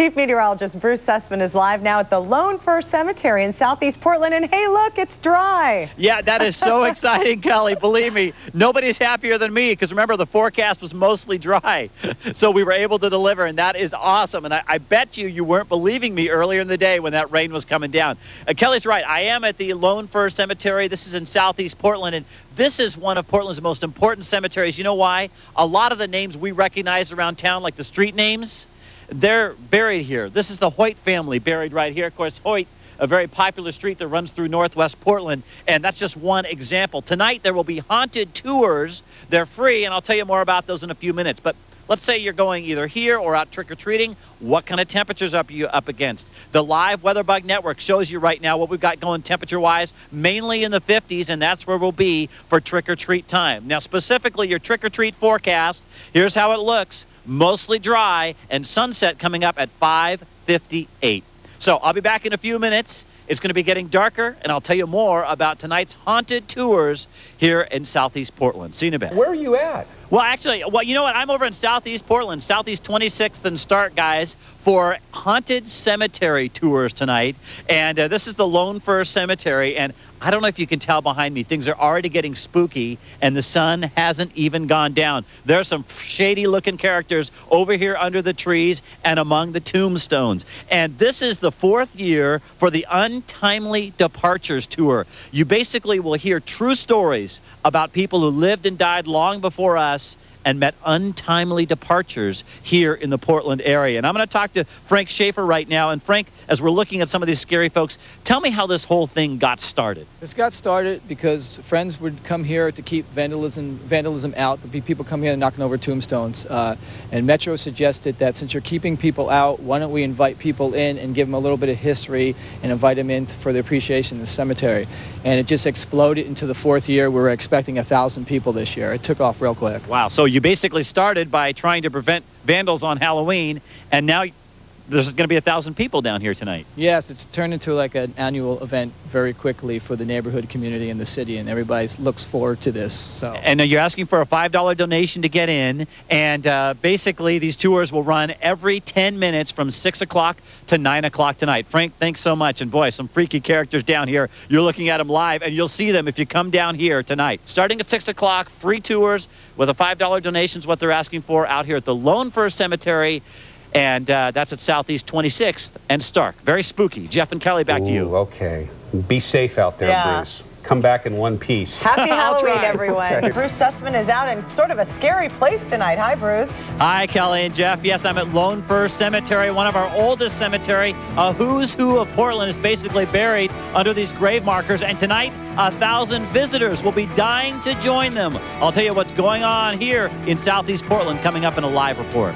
Chief Meteorologist Bruce Sussman is live now at the Lone Fir Cemetery in Southeast Portland, and hey, look, it's dry. Yeah, that is so exciting, Kelly. Believe me, nobody's happier than me, because remember, the forecast was mostly dry. So we were able to deliver, and that is awesome. And I bet you weren't believing me earlier in the day when that rain was coming down. Kelly's right. I am at the Lone Fir Cemetery. This is in Southeast Portland, and this is one of Portland's most important cemeteries. You know why? A lot of the names we recognize around town, like the street names, they're buried here. This is the Hoyt family buried right here. Of course, Hoyt, a very popular street that runs through northwest Portland, and that's just one example. Tonight, there will be haunted tours. They're free, and I'll tell you more about those in a few minutes. But let's say you're going either here or out trick-or-treating. What kind of temperatures are you up against? The live Weather Bug Network shows you right now what we've got going temperature-wise, mainly in the 50s, and that's where we'll be for trick-or-treat time. Now, specifically, your trick-or-treat forecast, here's how it looks. Mostly dry, and sunset coming up at 5:58. So I'll be back in a few minutes. It's going to be getting darker, and I'll tell you more about tonight's haunted tours here in Southeast Portland. See you in a bit. Where are you at? Well, actually, you know what? I'm over in Southeast Portland, Southeast 26th and Stark, guys, for haunted cemetery tours tonight. And this is the Lone Fir Cemetery, and I don't know if you can tell behind me, things are already getting spooky, and the sun hasn't even gone down. There are some shady-looking characters over here under the trees and among the tombstones. And this is the 4th year for the Untimely Departures Tour. You basically will hear true stories about people who lived and died long before us and met untimely departures here in the Portland area. And I'm going to talk to Frank Schaefer right now. And Frank, as we're looking at some of these scary folks, tell me how this whole thing got started. This got started because friends would come here to keep vandalism out. There'd be people coming here and knocking over tombstones. And Metro suggested that since you're keeping people out, why don't we invite people in and give them a little bit of history and invite them in for the appreciation of the cemetery. And it just exploded into the 4th year. We were expecting 1,000 people this year. It took off real quick. Wow. So you basically started by trying to prevent vandals on Halloween, and now there's going to be 1,000 people down here tonight. Yes, it's turned into like an annual event very quickly for the neighborhood community and the city, and everybody looks forward to this. So. And you're asking for a $5 donation to get in, and basically these tours will run every 10 minutes from 6 o'clock to 9 o'clock tonight. Frank, thanks so much. And boy, some freaky characters down here. You're looking at them live, and you'll see them if you come down here tonight. Starting at 6 o'clock, free tours with a $5 donation is what they're asking for out here at the Lone Fir Cemetery. And that's at Southeast 26th and Stark. Very spooky. Jeff and Kelly, back to you. Okay. Be safe out there, Bruce. Come back in one piece. Happy Halloween, everyone. Bruce Sussman is out in sort of a scary place tonight. Hi, Bruce. Hi, Kelly and Jeff. Yes, I'm at Lone Fir Cemetery, one of our oldest cemetery. A who's who of Portland is basically buried under these grave markers. And tonight, 1,000 visitors will be dying to join them. I'll tell you what's going on here in Southeast Portland coming up in a live report.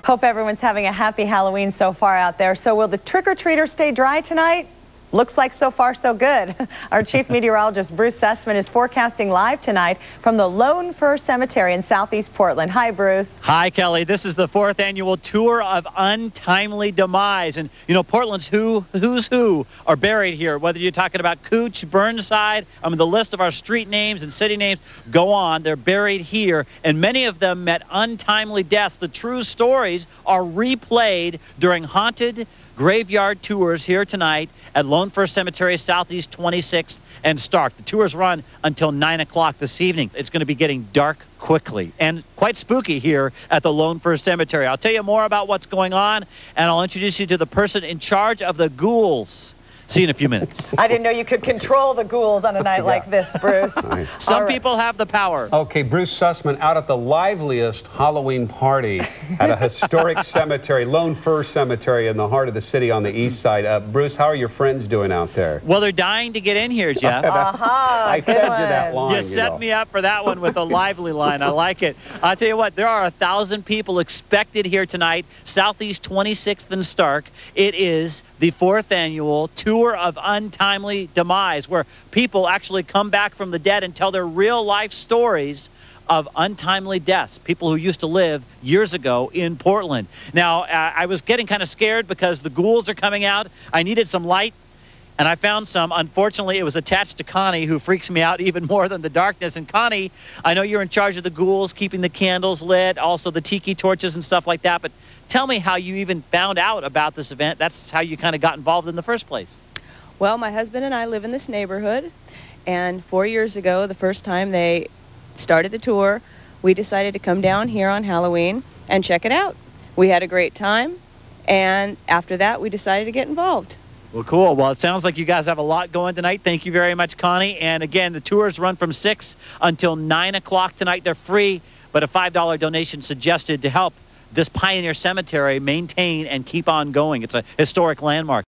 Hope everyone's having a happy Halloween so far out there. So will the trick-or-treaters stay dry tonight? Looks like so far so good. Our chief meteorologist Bruce Sussman is forecasting live tonight from the Lone Fir Cemetery in Southeast Portland. Hi, Bruce. Hi, Kelly. This is the 4th annual tour of Untimely Demise. And, you know, Portland's who's who are buried here, whether you're talking about Cooch, Burnside, I mean, the list of our street names and city names go on. They're buried here, and many of them met untimely deaths. The true stories are replayed during haunted graveyard tours here tonight at Lone Fir Cemetery, Southeast 26th and Stark. The tours run until 9 o'clock this evening. It's going to be getting dark quickly and quite spooky here at the Lone Fir Cemetery. I'll tell you more about what's going on, and I'll introduce you to the person in charge of the ghouls. See you in a few minutes. I didn't know you could control the ghouls on a night like this, Bruce. Some people have the power. Okay, Bruce Sussman out at the liveliest Halloween party at a historic cemetery, Lone Fir Cemetery in the heart of the city on the east side. Bruce, how are your friends doing out there? Well, they're dying to get in here, Jeff. I fed you that line. You set me up for that one with a lively line. I like it. I'll tell you what, there are 1,000 people expected here tonight, Southeast 26th and Stark. It is the 4th annual tour of Untimely Demise, where people actually come back from the dead and tell their real-life stories of untimely deaths, people who used to live years ago in Portland. Now, I was getting kind of scared because the ghouls are coming out. I needed some light, and I found some. Unfortunately, it was attached to Connie, who freaks me out even more than the darkness. And Connie, I know you're in charge of the ghouls, keeping the candles lit, also the tiki torches and stuff like that, but Tell me how you even found out about this event. That's how you kind of got involved in the first place. Well, my husband and I live in this neighborhood, and 4 years ago, the first time they started the tour, we decided to come down here on Halloween and check it out. We had a great time, and after that, we decided to get involved. Well, cool. Well, it sounds like you guys have a lot going tonight. Thank you very much, Connie. And again, the tours run from 6 until 9 o'clock tonight. They're free, but a $5 donation suggested to help this Pioneer Cemetery maintain and keep on going. It's a historic landmark.